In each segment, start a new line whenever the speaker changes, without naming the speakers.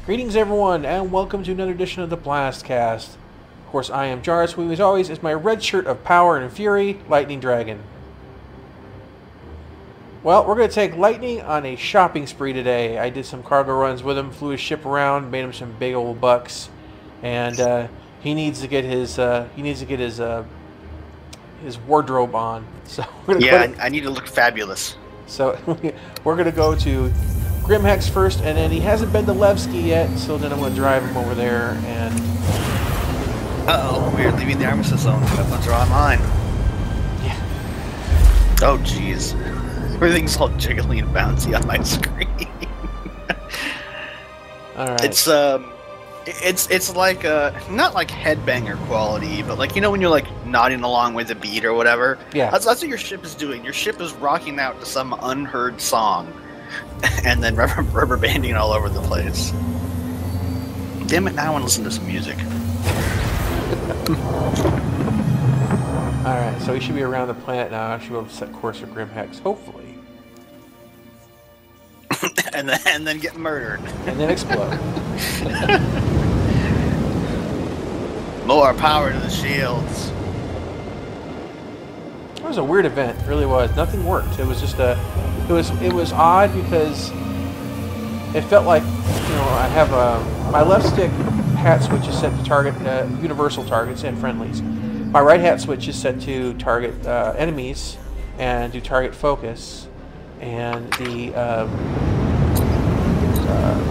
Greetings everyone, and welcome to another edition of the BlastCast. Of course, I am Jarvis, who as always is my red shirt of power and fury, Lightning Dragon. Well, we're going to take Lightning on a shopping spree today. I did some cargo runs with him, flew his ship around, made him some big old bucks, and he needs to get his his wardrobe on. So
I need to look fabulous.
So we're going to go to Grimhex first, and then he hasn't been to Levski yet, so then I'm going to drive him over there, and...
Uh-oh, we're leaving the armistice zone. Weapons are online.
Yeah.
Oh, jeez. Everything's all jiggly and bouncy on my screen.
Alright.
It's like, not like headbanger quality, but like, you know when you're like nodding along with a beat or whatever?
Yeah.
That's what your ship is doing. Your ship is rocking out to some unheard song. And then rubber banding all over the place. Damn it, now I want to listen to some music.
Alright, so he should be around the planet now. I should be able to set course for Grimhex, hopefully.
and then get murdered.
And then explode.
More power to the shields.
It was a weird event, it really was. Nothing worked. It was just a... It was odd because it felt like, you know, I have my left stick hat switch is set to target universal targets and friendlies. My right hat switch is set to target enemies and do target focus, and the of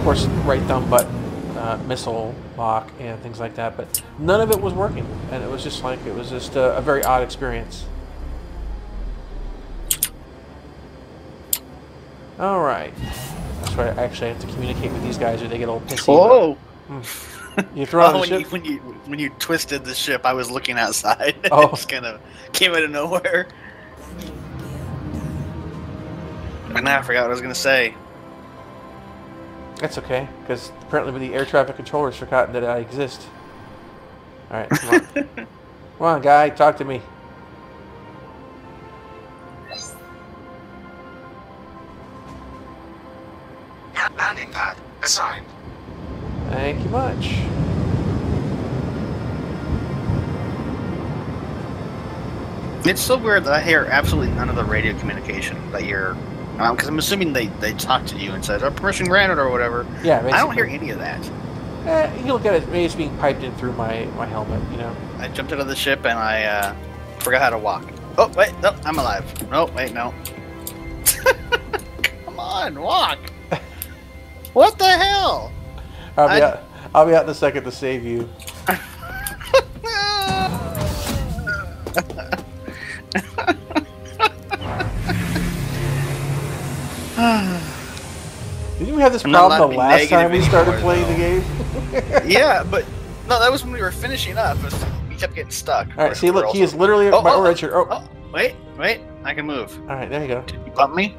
course right thumb button missile lock and things like that. But none of it was working, and it was just a very odd experience. Alright. That's why I actually have to communicate with these guys or they get all pissy.
Whoa!
You throw on the ship?
When you twisted the ship, I was looking outside.
Oh.
It just kind of came out of nowhere. And now I forgot what I was going to say.
That's okay, because apparently the air traffic controller's forgotten that I exist. Alright, come on. Come on, guy, talk to me.
Landing pad assigned.
Thank you much.
It's so weird that I hear absolutely none of the radio communication that you're... Because I'm assuming they talk to you and said, permission granted or whatever.
Yeah, basically.
I don't hear any of that.
You can look at it, maybe it's being piped in through my helmet, you know.
I jumped out of the ship and I forgot how to walk. Oh, wait, no, I'm alive. No, wait, no. Come on, walk. What the hell?
I'll be out in a second to save you. Didn't we have this problem the last time we started playing the game?
Yeah, but no, that was when we were finishing up. We kept getting stuck.
Alright, see, look, he is literally my red shirt. Oh,
wait, I can move.
Alright, there you go.
Did you bump me?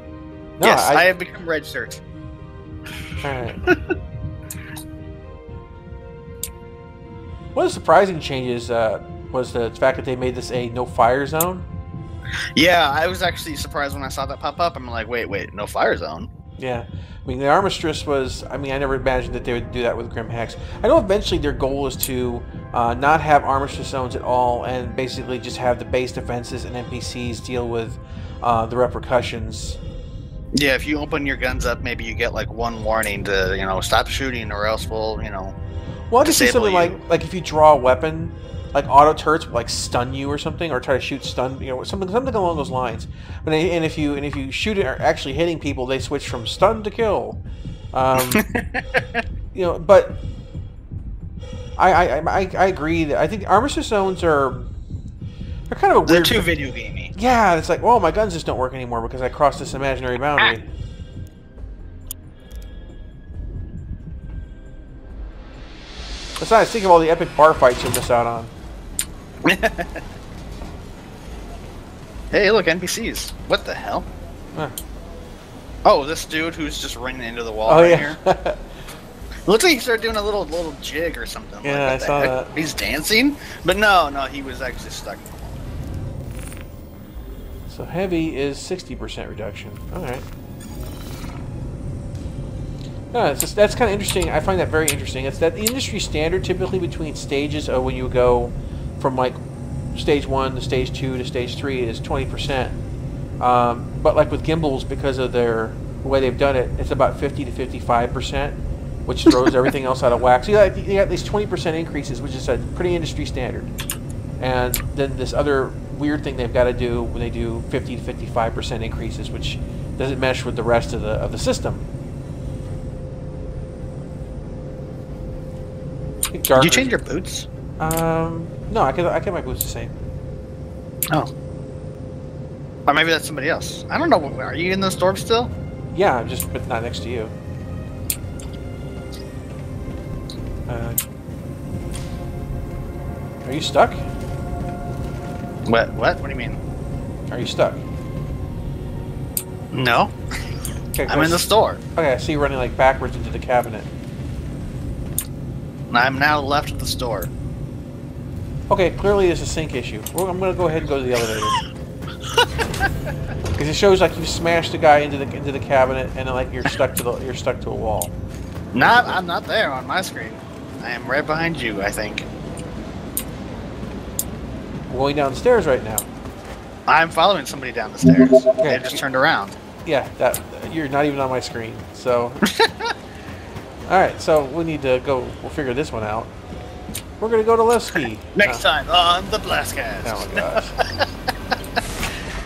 No,
yes, I have become red shirt.
Alright. One of the surprising changes was the fact that they made this a no-fire zone.
Yeah, I was actually surprised when I saw that pop up. I'm like, wait, no fire zone?
Yeah. I mean, the Armistice was... I mean, I never imagined that they would do that with Grimhex. I know eventually their goal is to not have Armistice zones at all and basically just have the base defenses and NPCs deal with the repercussions.
Yeah, if you open your guns up, maybe you get like one warning to, you know, stop shooting or else we'll, you know,
well, I just see something like if you draw a weapon, like auto turrets will like stun you or something, or try to shoot stun, you know, something along those lines. But if you shoot it or actually hitting people, they switch from stun to kill. You know, but I agree that I think Armistice zones they're kind of a weird.
They're too video gamey.
Yeah, it's like, well, my guns just don't work anymore because I crossed this imaginary boundary. Besides, think of all the epic bar fights you'll miss out on.
Hey, look, NPCs. What the hell?
Huh.
Oh, this dude who's just running into the wall
here.
Looks like he started doing a little jig or something.
Yeah,
like,
I saw that.
He's dancing, but no, he was actually stuck.
So heavy is 60% reduction. All right. No, it's just, that's kind of interesting. I find that very interesting. It's that the industry standard typically between stages of when you go from like stage 1 to stage 2 to stage 3 is 20%. But like with gimbals, because of the way they've done it, it's about 50 to 55%, which throws everything else out of whack. So you got these 20% increases, which is a pretty industry standard. And then this other weird thing they've got to do when they do 50 to 55% increases, which doesn't mesh with the rest of the system.
Did you change your boots?
No, I kept my boots the same.
Oh. Or maybe that's somebody else. I don't know. Are you in the storm still?
Yeah, I'm just but not next to you. Are you stuck?
What? What do you mean?
Are you stuck?
No.
Okay,
I'm in the store.
Okay, I see you running like backwards into the cabinet.
I'm now left of the store.
Okay, clearly it's a sync issue. Well, I'm gonna go ahead and go to the elevator. Because it shows like you smashed a guy into the cabinet, and then like you're stuck to a wall.
I'm not there on my screen. I am right behind you, I think.
I'm going down the stairs right now.
I'm following somebody down the stairs.
Okay.
They just turned around.
Yeah, that you're not even on my screen. So, all right. So we need to go. We'll figure this one out. We're gonna go to Levski.
Next time on the BlastCast.
Oh my gosh.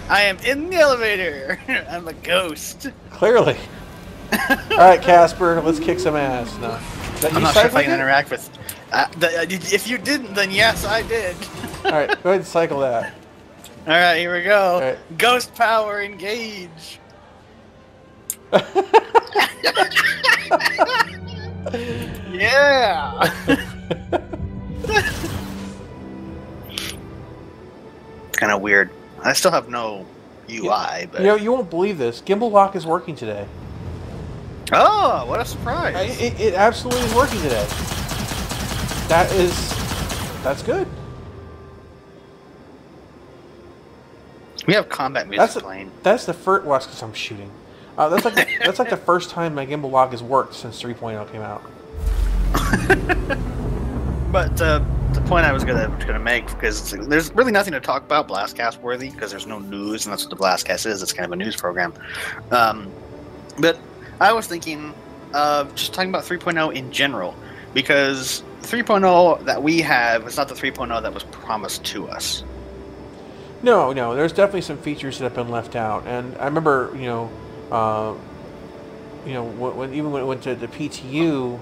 I am in the elevator. I'm a ghost.
Clearly. All right, Casper. Let's kick some ass. No.
I'm not sure if I can interact with. If you didn't, then yes, I did.
All right, go ahead and cycle that.
All right, here we go.
All right.
Ghost power engage. Yeah. Kind of weird. I still have no UI, but
you won't believe this. Gimbal lock is working today.
Oh, what a surprise!
It absolutely is working today. That's good.
We have combat music playing.
That's the first. Well, because I'm shooting. That's like the first time my gimbal lock has worked since 3.0 came out.
But the point I was gonna make, because there's really nothing to talk about BlastCast worthy, because there's no news, and that's what the BlastCast is. It's kind of a news program. But I was thinking of just talking about 3.0 in general, because 3.0 that we have is not the 3.0 that was promised to us.
No, there's definitely some features that have been left out, and I remember, when it went to the PTU,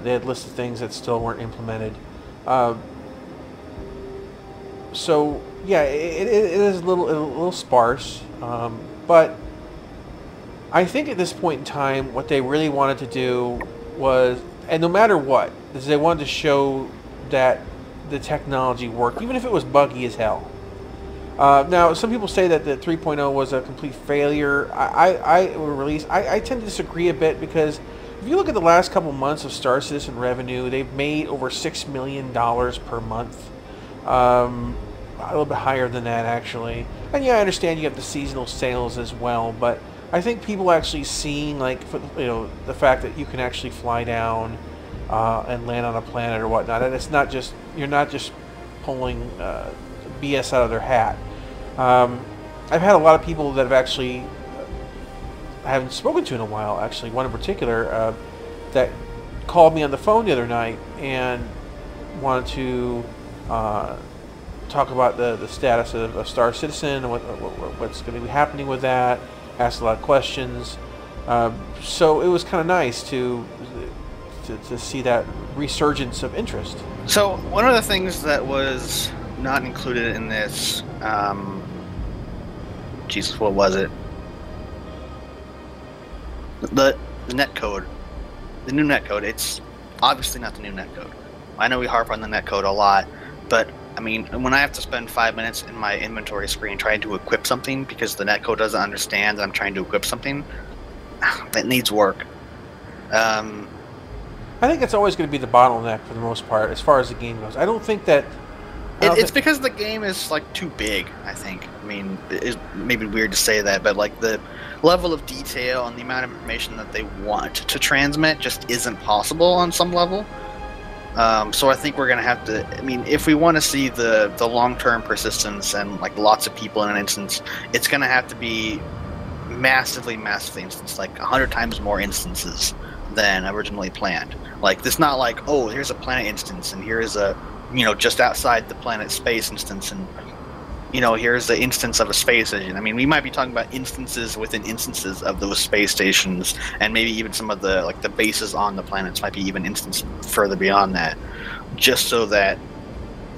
they had listed things that still weren't implemented. So yeah, it is a little sparse, but I think at this point in time, what they really wanted to do was, and no matter what, is they wanted to show that the technology worked, even if it was buggy as hell. Now, some people say that the 3.0 was a complete failure. I tend to disagree a bit, because if you look at the last couple months of Star Citizen revenue, they've made over $6 million per month. A little bit higher than that, actually. And yeah, I understand you have the seasonal sales as well, but I think people actually seeing, like, the fact that you can actually fly down and land on a planet or whatnot, and it's not just, you're not just pulling BS out of their hat. I've had a lot of people that have actually I haven't spoken to in a while, actually, one in particular, that called me on the phone the other night and wanted to talk about the status of Star Citizen and what's going to be happening with that, asked a lot of questions. So it was kind of nice to see that resurgence of interest.
So one of the things that was not included in this, Jesus, what was it? The net code, the new net code. It's obviously not the new net code. I know we harp on the net code a lot, but I mean, when I have to spend 5 minutes in my inventory screen trying to equip something because the net code doesn't understand that I'm trying to equip something, that needs work.
I think it's always going to be the bottleneck for the most part as far as the game goes. I don't think that
It's because the game is like too big, I think. I mean, it's maybe weird to say that, but like the level of detail and the amount of information that they want to transmit just isn't possible on some level. So I think we're gonna have to. I mean, if we want to see the long-term persistence and like lots of people in an instance, it's gonna have to be massively instance, like 100 times more instances than originally planned. Like, it's not like, oh, here's a planet instance and here's a just outside the planet space instance, and here's the instance of a space station. I mean, we might be talking about instances within instances of those space stations, and maybe even some of the the bases on the planets might be even instance further beyond that, just so that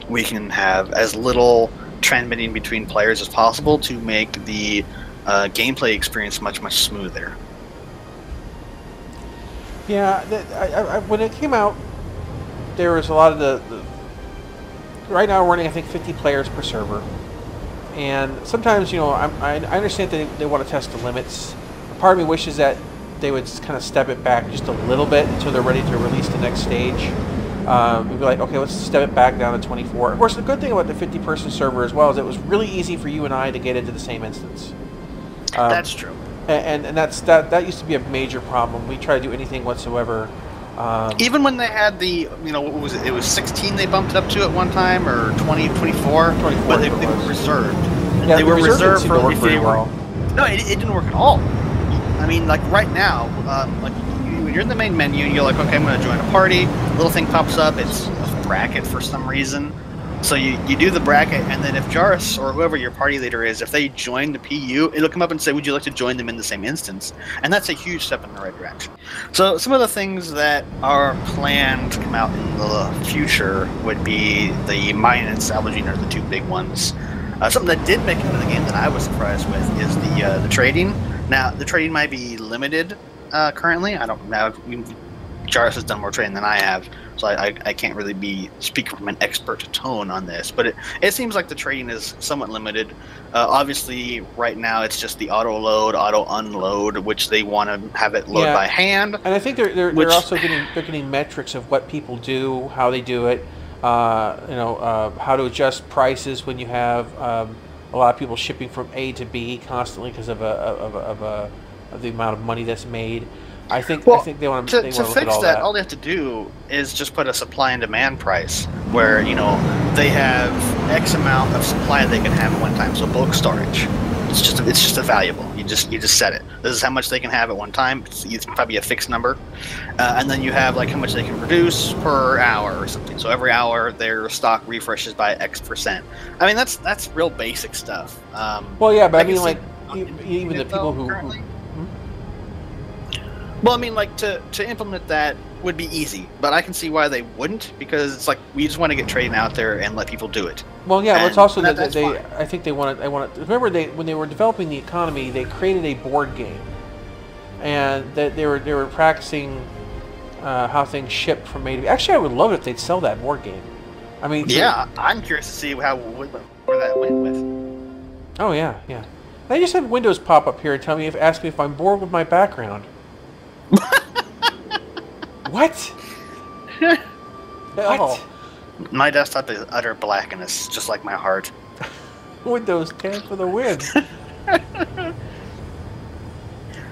we can have as little transmitting between players as possible to make the gameplay experience much smoother.
Yeah, when it came out, there was a lot of the right now we're running, I think, 50 players per server. And sometimes, I understand that they want to test the limits. Part of me wishes that they would kind of step it back just a little bit until they're ready to release the next stage. We'd be like, okay, let's step it back down to 24. Of course, the good thing about the 50-person server as well is it was really easy for you and I to get into the same instance.
That's true.
And that used to be a major problem. We try to do anything whatsoever.
Even when they had the, what was it? It was 16 they bumped it up to at one time, or 20, 24?
24,
but they were reserved.
Yeah,
they were reserved for
if they were.
No, it didn't work at all. I mean, like right now, when you're in the main menu and you're like, okay, I'm going to join a party, a little thing pops up, it's a bracket for some reason. So you do the bracket, and then if Jarvis or whoever your party leader is, if they join the PU, it'll come up and say, would you like to join them in the same instance? And that's a huge step in the right direction. So some of the things that are planned to come out in the future would be the mining and salvaging are the two big ones. Something that did make it into the game that I was surprised with is the trading. Now, the trading might be limited currently. I don't know. Jarvis has done more trading than I have, so I can't really speak from an expert tone on this, but it seems like the trading is somewhat limited. Obviously, right now it's just the auto load, auto unload, which they want to have it load by hand.
And I think they're also getting metrics of what people do, how they do it, how to adjust prices when you have a lot of people shipping from A to B constantly because of the amount of money that's made. I think they want to
fix that. All they have to do is just put a supply and demand price where they have X amount of supply they can have at one time. So bulk storage, it's just a valuable. You just set it. This is how much they can have at one time. It's probably a fixed number, and then you have like how much they can produce per hour or something. So every hour their stock refreshes by X%. I mean that's real basic stuff.
Well, yeah, but I mean like even the people who.
Well, I mean, like, to implement that would be easy, but I can see why they wouldn't, because it's like, we just want to get trading out there and let people do it.
Well, yeah, but it's also that I think they want to, remember when they were developing the economy, they created a board game, and that they were practicing how things ship from A to B. Actually, I would love it if they'd sell that board game. I mean,
yeah, I'm curious to see where that went with.
Oh yeah. I just had Windows pop up here and ask me if I'm bored with my background. What? What?
Oh, my desktop is utter blackness, just like my heart.
Windows 10 for the win.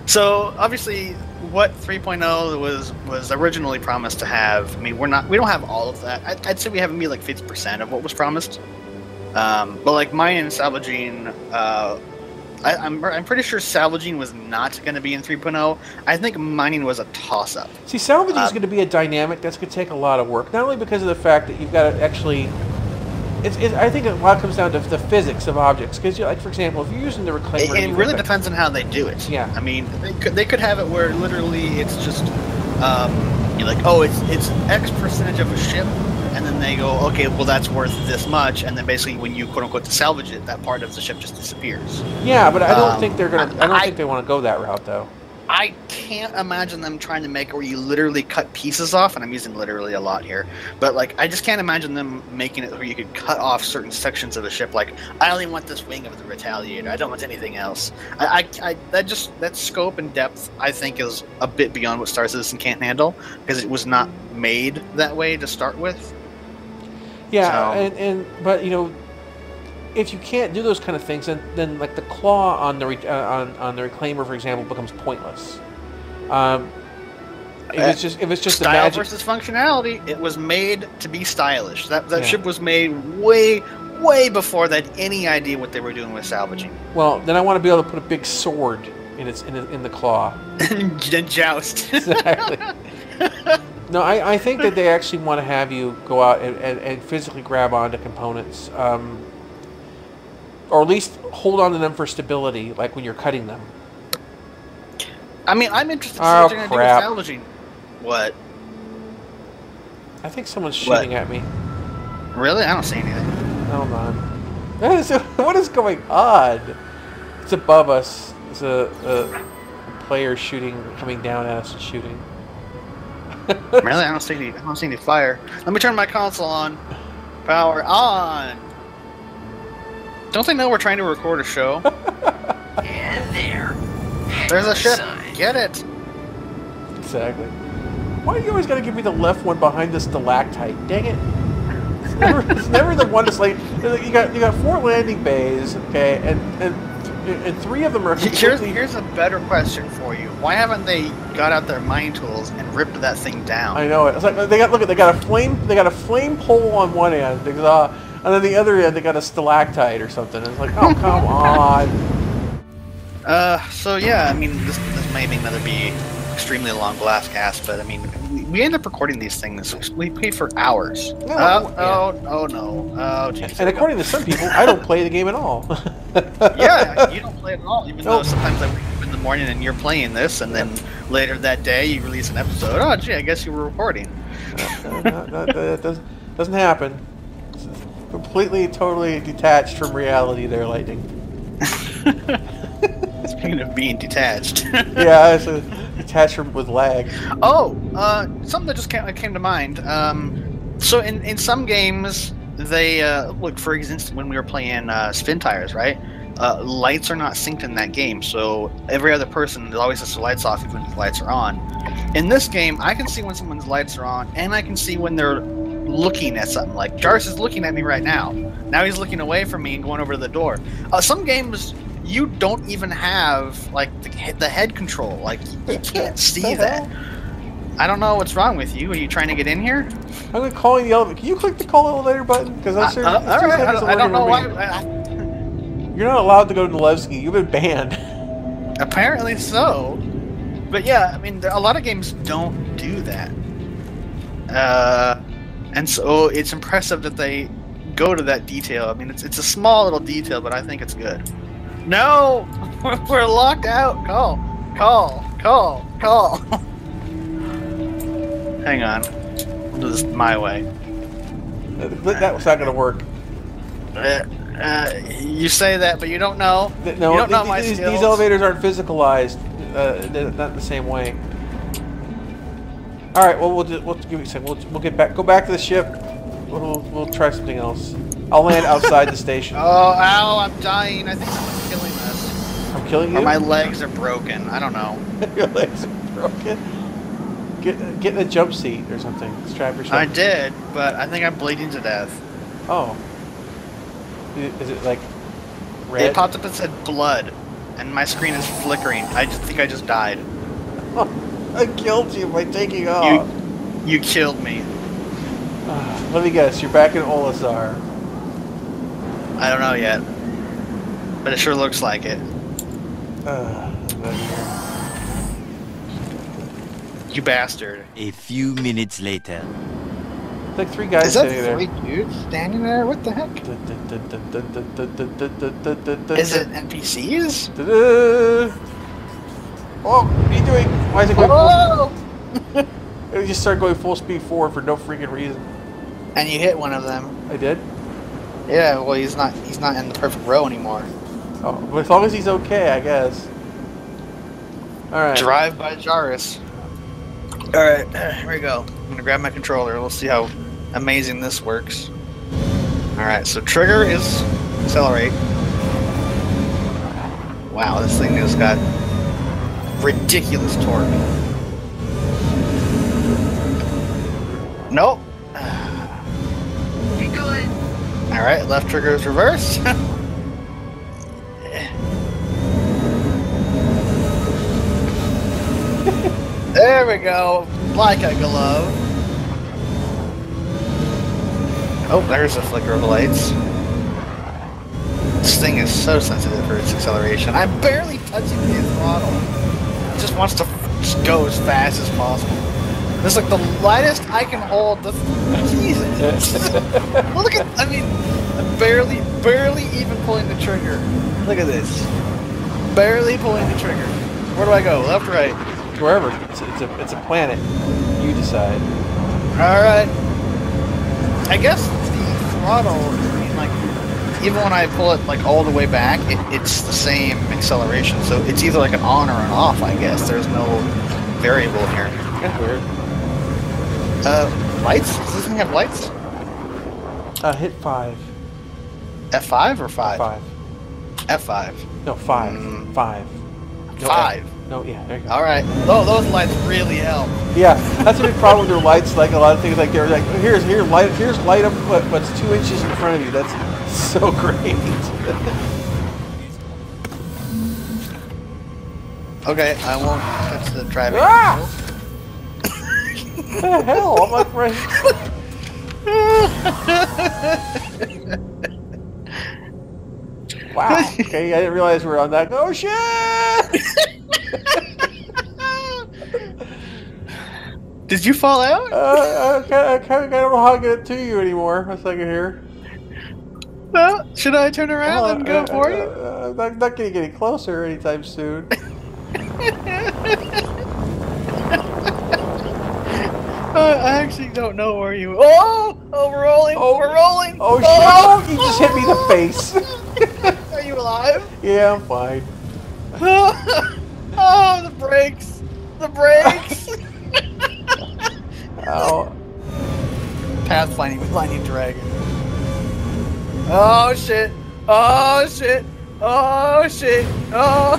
So obviously, what 3.0 was originally promised to have. I mean, we don't have all of that. I'd say we have maybe like 50% of what was promised. But like mining and salvaging. I'm pretty sure salvaging was not going to be in 3.0. I think mining was a toss-up.
See, salvaging is going to be a dynamic that's going to take a lot of work. Not only because of the fact that you've got to actually... I think a lot comes down to the physics of objects. Because, like, for example, if you're using the reclaimer...
It really depends on how they do it.
Yeah.
I mean, they could have it where literally it's just... you're like, oh, it's X percentage of a ship, and then they go, okay, well, that's worth this much, and then basically when you quote-unquote salvage it, that part of the ship just disappears.
Yeah, but I don't think they're gonna. I don't think they want to go that route, though.
I can't imagine them trying to make it where you literally cut pieces off, and I'm using literally a lot here, but like I just can't imagine them making it where you could cut off certain sections of a ship. Like, I only want this wing of the Retaliator. I don't want anything else. That scope and depth I think is a bit beyond what Star Citizen can't handle, because it was not made that way to start with.
Yeah,
So,
but you know, if you can't do those kind of things, then like the claw on the on the reclaimer, for example, becomes pointless. Um, if it's just a
style
magic,
versus functionality, it was made to be stylish. That
Yeah.
ship was made way before they had any idea what they were doing with salvaging.
well, then I want to be able to put a big sword in the claw.
And joust.
Exactly. No, I think that they actually want to have you go out and physically grab onto components, or at least hold on to them for stability, like when you're cutting them.
I mean, I'm interested to see
Oh,
what they're going to do with
crap.
salvaging. What?
I think someone's
What?
shooting at me.
Really? I don't see anything.
Hold on. What is going on? It's above us. It's a player shooting, coming down at us and shooting.
Really? I don't see any fire. Let me turn my console on. Power on. Don't they know we're trying to record a show?
And there.
There's a ship.
Sign.
Get it.
Exactly. Why are you always gotta give me the left one behind the stalactite? Dang it! It's never the one that's like you got 4 landing bays, okay, and 3 of them are completely.
Here's a better question for you. Why haven't they got out their mine tools and ripped that thing down?
I know it. It's like they got a flame pole on one end, and then the other end they got a stalactite or something. It's like, oh come on.
So yeah, I mean, this may be extremely long BlastCast, but I mean, we end up recording these things. We pay for hours.
No,
Oh no. Oh jeez.
And according to some people, I don't play the game at all.
Yeah, you don't play it at all, even though
Nope.
sometimes I wake up in the morning and you're playing this, and then later that day you release an episode. Oh gee, I guess you were recording.
That doesn't happen. It's completely, totally detached from reality there, Lightning.
Speaking of being detached.
Yeah, it's detached from with lag.
Oh, something that just came to mind. So in some games, they look, for instance, when we were playing Spin Tires, right? Lights are not synced in that game, so every other person always has their lights off even if the lights are on. In this game, I can see when someone's lights are on, and I can see when they're looking at something. Like Jarvis is looking at me right now. Now he's looking away from me and going over to the door. Some games you don't even have like the head control. Like you can't see that. I don't know what's wrong with you. Are you trying to get in here?
I'm going to call the elevator. Can you click the call elevator button? Because
All right. I don't know why.
You're not allowed to go to Nalevsky. You've been banned.
Apparently so. But yeah, I mean, a lot of games don't do that. And so it's impressive that they go to that detail. I mean, it's a small little detail, but I think it's good. No! We're locked out! Call! Hang on. I'll do this my way.
That was not going to work.
You say that, but you don't know.
No,
you don't know my
these
skills.
elevators aren't physicalized. Not the same way. All right. Well, we'll give you a second. We'll get back. Go back to the ship. We'll try something else. I'll land outside the station.
Oh, ow! I'm dying. I think someone's killing us.
I'm killing you.
Or my legs are broken. I don't know.
Your legs are broken. Get in a jump seat or something. Strap yourself.
I did, but I think I'm bleeding to death.
Oh. Is it like red?
It popped up and said blood, and my screen is flickering. I just think I just died.
I killed you by taking off.
You killed me.
Let me guess. You're back in Olisar.
I don't know yet, but it sure looks like it. You bastard.
A few minutes later.
It's like 3 guys
Is that
sitting there.
3 dudes standing there? What the heck? Is it NPCs?
Oh, what are you doing? Why is it going
Whoa!
It just started going full speed forward for no freaking reason.
And you hit one of them.
I did?
Yeah, well, he's not in the perfect row anymore.
Oh, but as long as he's okay, I guess. Alright.
Drive by Jarvis. Alright, here we go. I'm gonna grab my controller. We'll see how amazing this works. Alright, so trigger is accelerate. Wow, this thing has got ridiculous torque. Nope.
Be good.
All right, left trigger is reversed. There we go, like a glove. Oh, there's a flicker of the lights. This thing is so sensitive for its acceleration. I'm barely touching the throttle. It just wants to just go as fast as possible. This is like the lightest I can hold. Jesus. Look at, I mean, I'm barely even pulling the trigger. Look at this. Barely pulling the trigger. Where do I go? Left or right?
Wherever. It's a planet. You decide.
Alright. I guess the throttle, I mean, like, even when I pull it like all the way back, it's the same acceleration. So it's either like an on or an off, I guess. There's no variable here.
Yeah, weird.
Lights? Does this thing have lights?
Hit 5.
F5 or 5?
5.
F5.
No, 5. 5. No,
5.
No, yeah, there you go.
Alright. Oh, those lights really help.
Yeah, that's a big problem with their lights. Like a lot of things, like they're like, here's light up what's 2 inches in front of you. That's so great.
Okay, I won't touch the driving.
Ah! What the hell? I'm like right. Wow. Okay, I didn't realize we were on that. Oh shit!
Did you fall out?
I don't know how to get it to you anymore. A second here.
Well, should I turn around and go for you?
I'm not going to get any closer anytime soon.
I actually don't know where you. Oh, we're rolling.
Oh,
we're rolling.
Oh shit! Oh, you just hit me in the face.
Are you alive?
Yeah, I'm fine.
Oh, the brakes. The brakes.
Oh.
Pathfinding dragon. Oh shit! Oh shit! Oh shit! Oh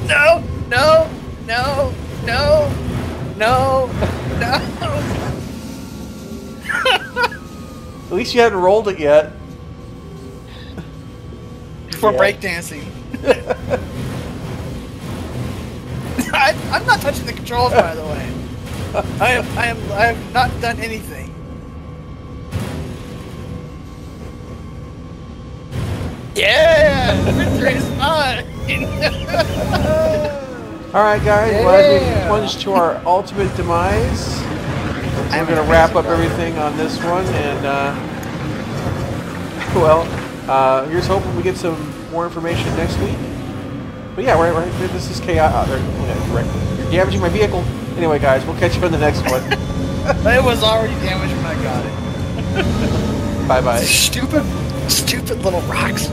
no! No! No! No! No! No!
At least you hadn't rolled it yet.
For
Yeah.
breakdancing. I'm not touching the controls, by the way. I have not done anything. Yeah! Victory is mine!
Alright guys, well, as we plunge to our ultimate demise, we're going to wrap up everything on this one, and here's hoping we get some more information next week. But yeah, right, this is chaos. You're damaging my vehicle. Anyway guys, we'll catch you on the next one.
It was already damaged when I got it.
Bye bye.
Stupid little rocks.